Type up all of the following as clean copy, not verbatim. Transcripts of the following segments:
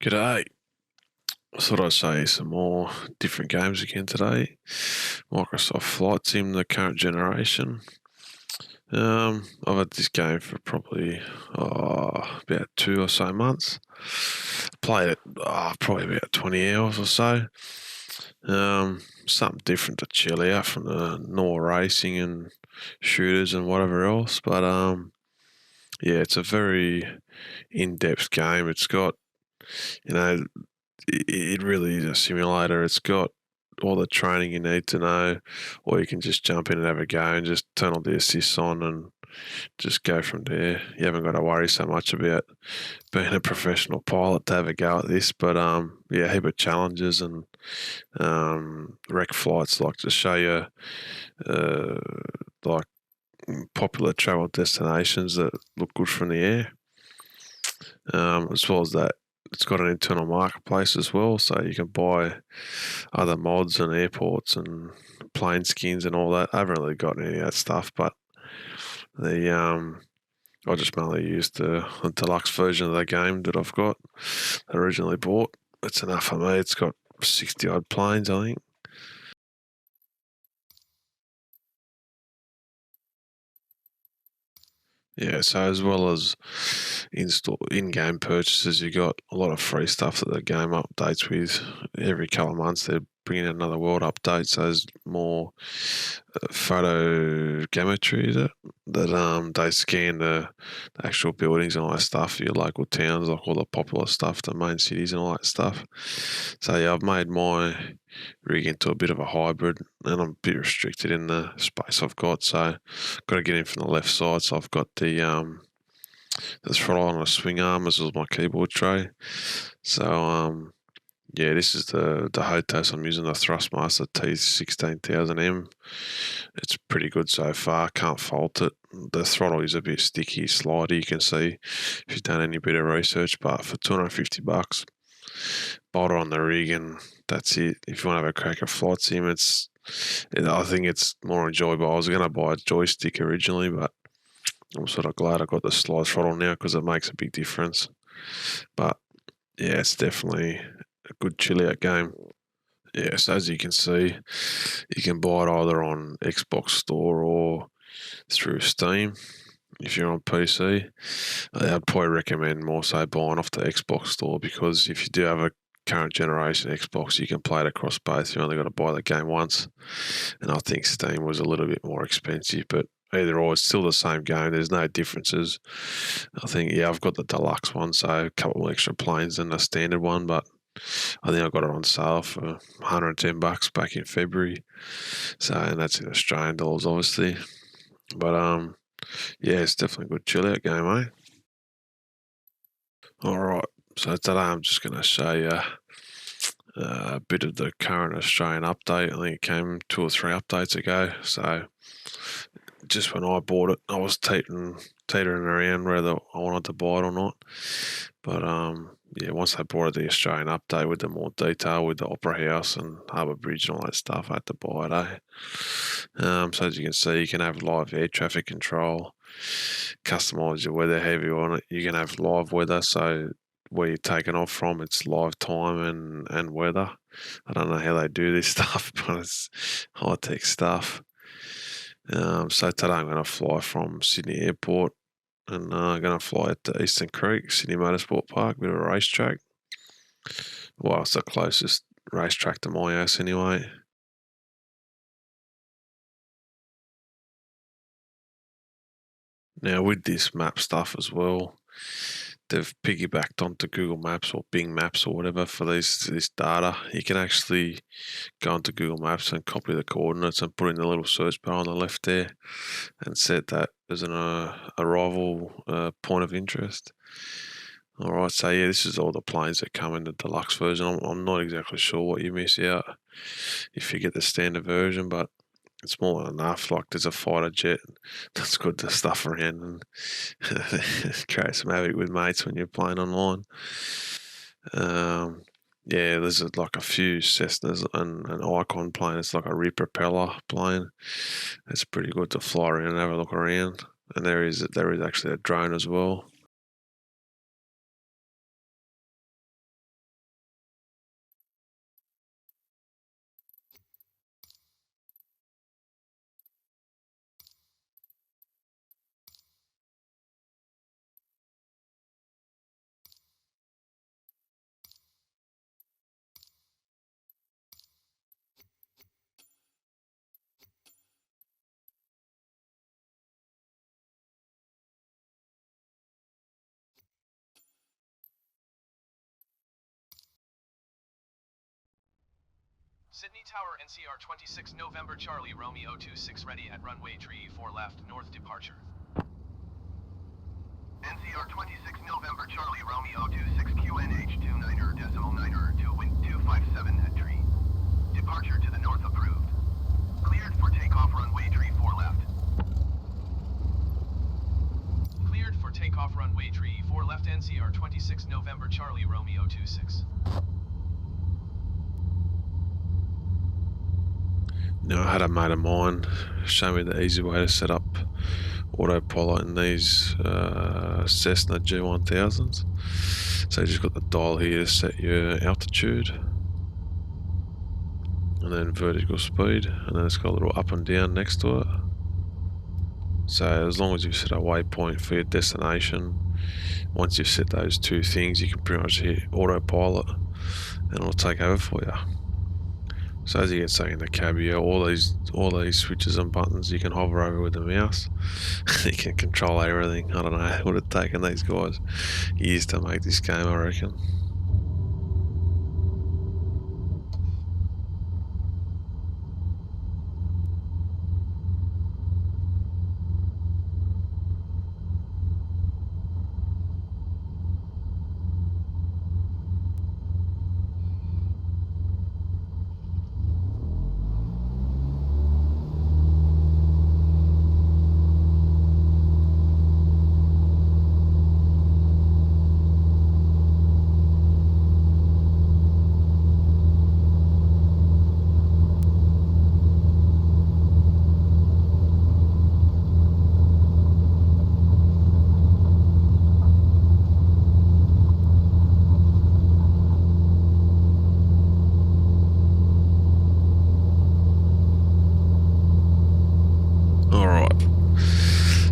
G'day. I thought I'd say some more different games again today. Microsoft Flight Sim, the current generation. I've had this game for probably about 2 or so months. Played it probably about 20 hours or so. Something different to chill out from the normal racing and shooters and whatever else. But yeah, it's a very in-depth game. It's got, you know, it really is a simulator. It's got all the training you need to know, or you can just jump in and have a go and just turn all the assists on and just go from there. You haven't got to worry so much about being a professional pilot to have a go at this. But yeah, a heap of challenges and wreck flights, like to show you like popular travel destinations that look good from the air. As well as that, it's got an internal marketplace as well, so you can buy other mods and airports and plane skins and all that. I haven't really got any of that stuff, but the I just mainly used the deluxe version of the game that I've got originally bought. It's enough for me. It's got 60 odd planes, I think. Yeah, so as well as in-game purchases, you got a lot of free stuff that the game updates with. Every couple of months, they're bringing another world update, so there's more photogrammetry that they scan the actual buildings and all that stuff for your local towns, like all the popular stuff, the main cities and all that stuff. So yeah, I've made my rig into a bit of a hybrid, and I'm a bit restricted in the space I've got, so got to get in from the left side. So I've got the throttle on a swing arm as well as my keyboard tray. So yeah, this is the HOTAS. I'm using the Thrustmaster T16000M. It's pretty good so far. Can't fault it. The throttle is a bit sticky, slidey. You can see if you've done any bit of research. But for $250, bolt it on the rig, and that's it. If you want to have a crack at flight sim, I think it's more enjoyable. I was going to buy a joystick originally, but I'm sort of glad I got the slide throttle now because it makes a big difference. But yeah, it's definitely a good chill out game. Yes, as you can see, you can buy it either on Xbox Store or through Steam if you're on PC. I'd probably recommend more so buying off the Xbox Store, because if you do have a current generation Xbox, you can play it across both. You only got to buy the game once. And I think Steam was a little bit more expensive, but either or, it's still the same game. There's no differences. I think, yeah, I've got the deluxe one, so a couple of extra planes than the standard one, but I think I got it on sale for $110 back in February. So, and that's in Australian dollars, obviously. But yeah, it's definitely a good chill out game, eh? All right. So today I'm just going to show you a bit of the current Australian update. I think it came 2 or 3 updates ago. So just when I bought it, I was teetering around whether I wanted to buy it or not. But yeah, once they brought it the Australian update with the more detail with the Opera House and Harbour Bridge and all that stuff, I had to buy it, so as you can see, you can have live air traffic control, customise your weather however you want it. You can have live weather, so where you're taking off from, it's live time and weather. I don't know how they do this stuff, but it's high-tech stuff. So today I'm going to fly from Sydney Airport, and I'm going to fly to Eastern Creek, Sydney Motorsport Park, bit of a racetrack. Well, it's the closest racetrack to my house anyway. Now, with this map stuff as well, they've piggybacked onto Google Maps or Bing Maps or whatever for this data. You can actually go onto Google Maps and copy the coordinates and put in the little search bar on the left there and set that as an arrival point of interest. All right, so yeah, this is all the planes that come in the deluxe version. I'm not exactly sure what you miss out if you get the standard version, but it's more than enough. Like, there's a fighter jet that's good to stuff around and create some havoc with mates when you're playing online. Yeah, there's like a few Cessnas and an Icon plane. It's like a rear propeller plane. It's pretty good to fly around and have a look around. And there is actually a drone as well. Sydney Tower NCR 26 November Charlie Romeo 26 ready at runway 34 left north departure. NCR 26 November Charlie Romeo 26 QNH 29er to wind 257 at tree. Departure to the north approved. Cleared for takeoff runway 34 left. Cleared for takeoff runway 34 left NCR 26 November Charlie Romeo 26. Now, I had a mate of mine show me the easy way to set up autopilot in these Cessna G1000s. So you just got the dial here to set your altitude, and then vertical speed, and then it's got a little up and down next to it. So as long as you set a waypoint for your destination, once you've set those two things, you can pretty much hit autopilot and it'll take over for you. So as you get stuck in the cab, yeah, all these switches and buttons you can hover over with the mouse. You can control everything. I don't know, it would have taken these guys years to make this game, I reckon.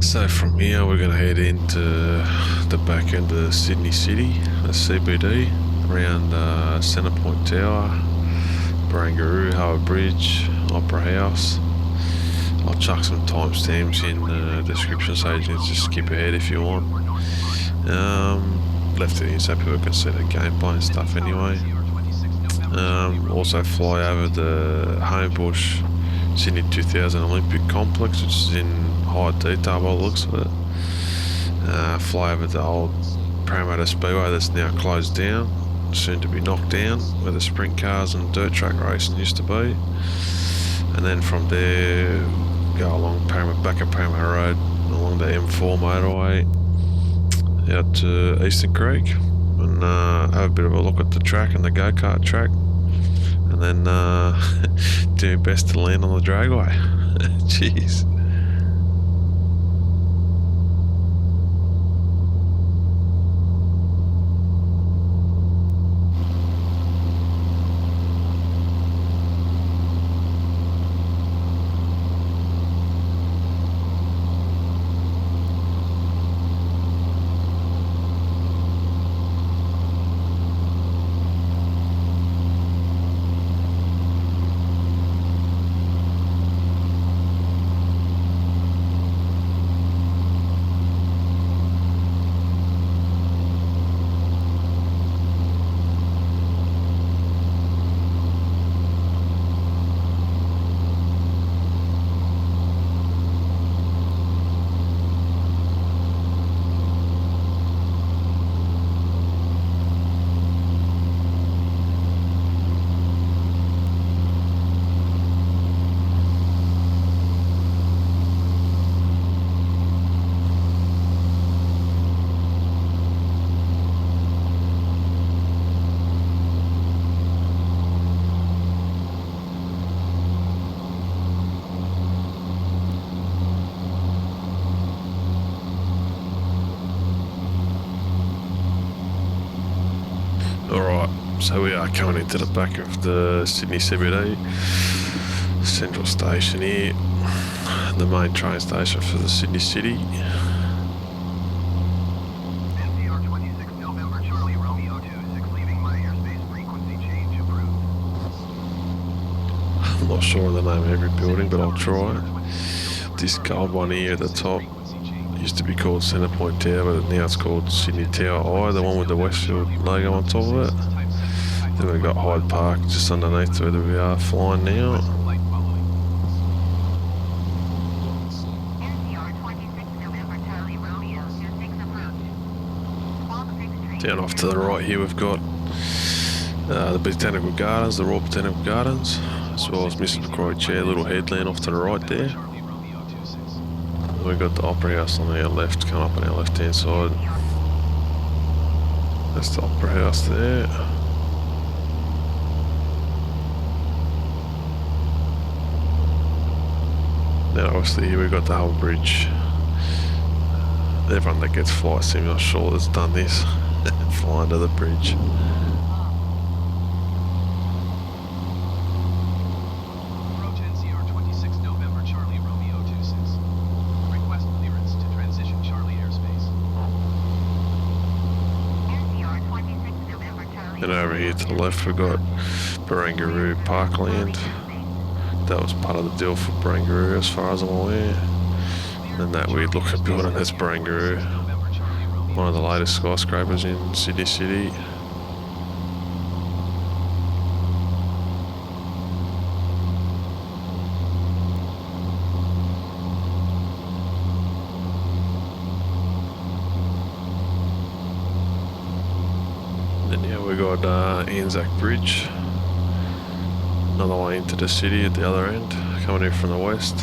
So from here we're going to head into the back end of Sydney City, the CBD, around Centrepoint Tower, Barangaroo, Harbour Bridge, Opera House. I'll chuck some timestamps in the description so you can just skip ahead if you want. Left it in so people can see the gameplay and stuff anyway. Also fly over the Homebush Sydney 2000 Olympic Complex, which is in high detail by the looks of it. Fly over the old Parramatta Speedway that's now closed down, soon to be knocked down, where the sprint cars and dirt track racing used to be. And then from there, go along back up Parramatta Road, along the M4 motorway, out to Eastern Creek, and have a bit of a look at the track and the go-kart track. And then do my best to land on the dragway. Jeez. So we are coming into the back of the Sydney CBD, central station here, the main train station for the Sydney City. NCR 26 November Charlie Romeo 26 leaving my airspace frequency change approved. I'm not sure of the name of every building, but I'll try. This gold one here at the top used to be called Centrepoint Tower, but now it's called Sydney Tower I, the one with the Westfield logo on top of it. Then we've got Hyde Park just underneath where we are flying now. Request flight following. NCR 26 November Charlie Romeo 26 approach. Walk 6 Street. Down off to the right here we've got the Botanical Gardens, the Royal Botanical Gardens, as well as Mrs. McCrory Chair, little headland off to the right there. Charlie Romeo 26. And we've got the Opera House on our left, coming up on our left hand side. That's the Opera House there. Now obviously here we've got the Hull Bridge. Everyone that gets flight sim, I'm sure has done this, fly under the bridge. Approach NCR 26 November Charlie Romeo 26. Request clearance to transition Charlie airspace. NCR 26 November Charlie. And over here to the left we've got Barangaroo Parkland. That was part of the deal for Barangaroo as far as I'm aware. And that weird looking building, that's Barangaroo. November Charlie Romeo. One of the latest skyscrapers in Sydney City. And now we got Anzac Bridge. Another way into the city at the other end, coming in from the west.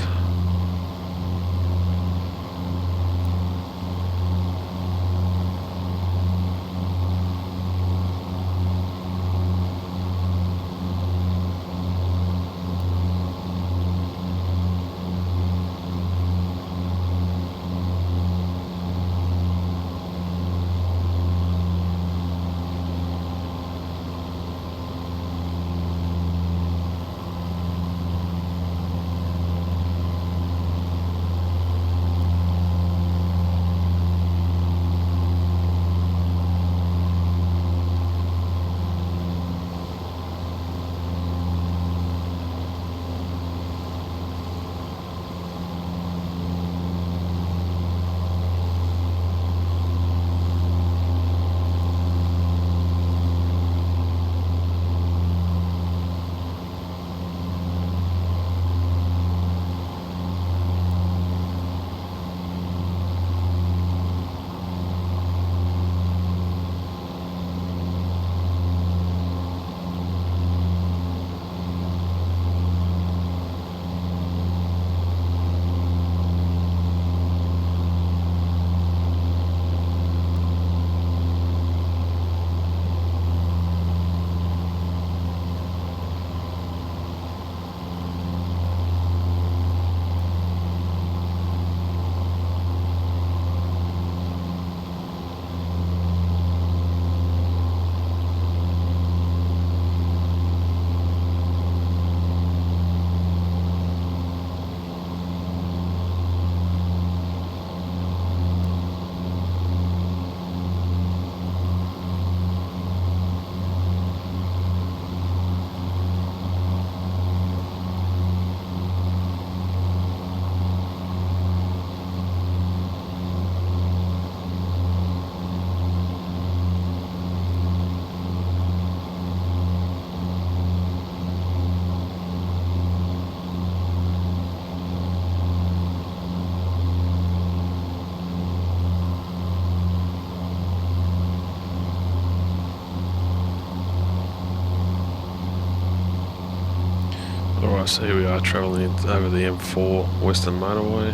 Alright, so here we are travelling over the M4 Western Motorway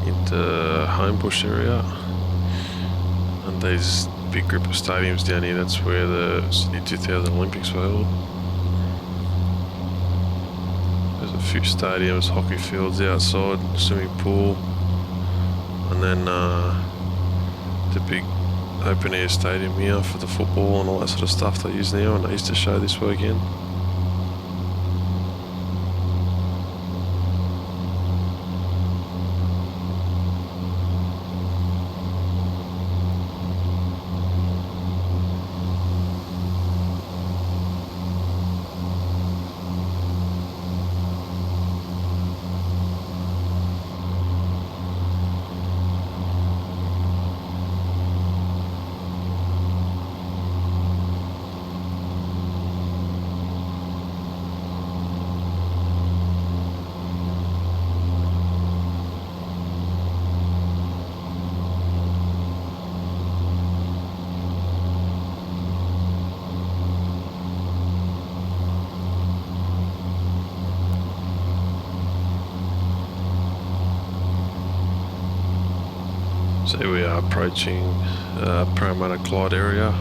into Homebush area, and these big group of stadiums down here, that's where the Sydney 2000 Olympics were held. There's a few stadiums, hockey fields outside, swimming pool, and then the big open air stadium here for the football and all that sort of stuff they use now, and they used to show this weekend. So we are approaching Parramatta Clyde area.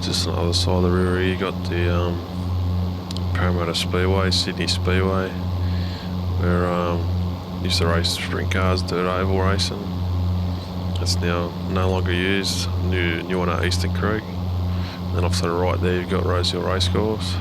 Just on the other side of the river here, you got the Parramatta Speedway, Sydney Speedway, where used to race sprint cars, dirt oval racing. It's now no longer used. New one at Eastern Creek. Then off to the right there, you've got Rosehill Racecourse.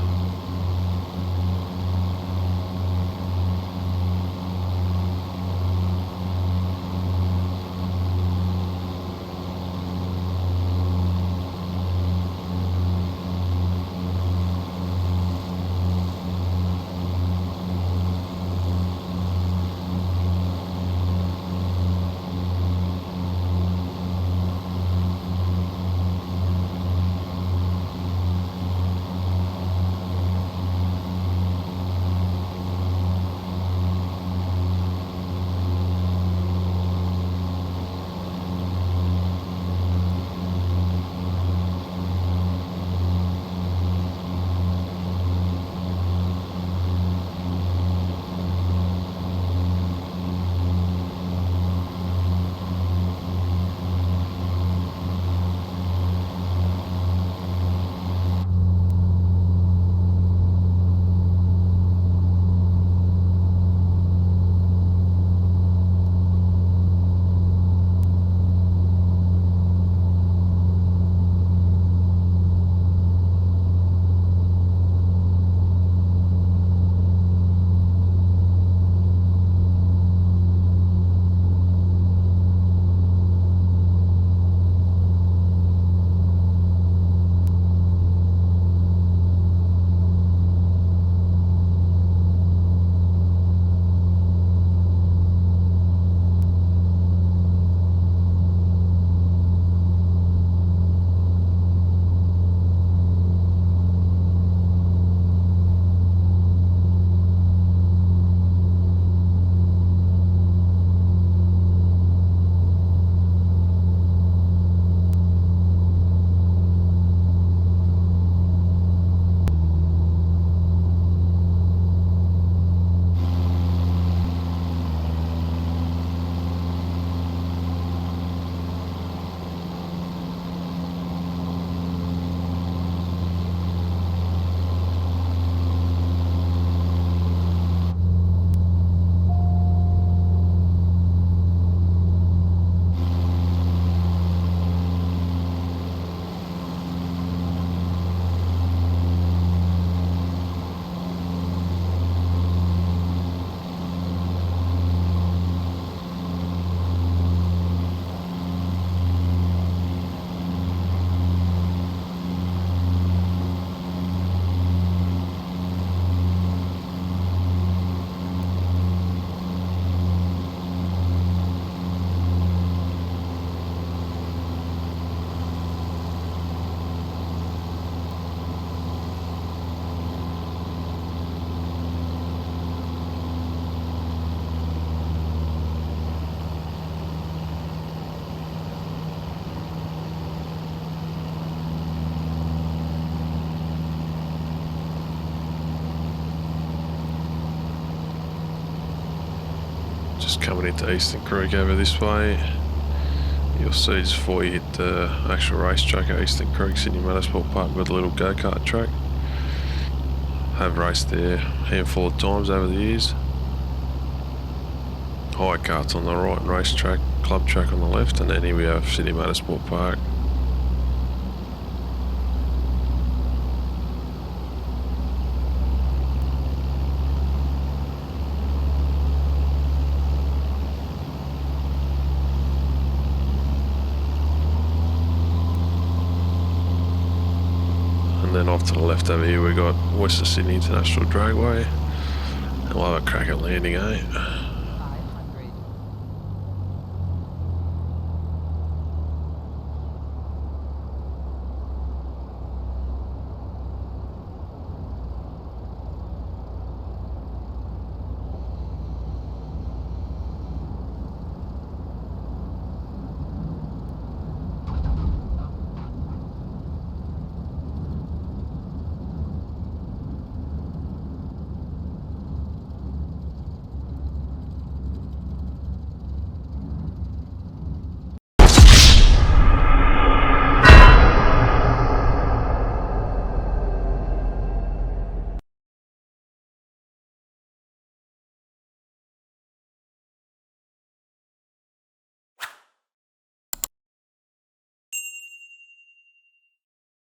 Just coming into Eastern Creek over this way. You'll see just before you hit the actual racetrack at Eastern Creek, Sydney Motorsport Park, with a little go-kart track. Have raced there a handful of times over the years. High karts on the right and racetrack, club track on the left, and then here we have Sydney Motorsport Park. And then off to the left over here we got Western Sydney International Dragway. And we'll have a crack at landing 8.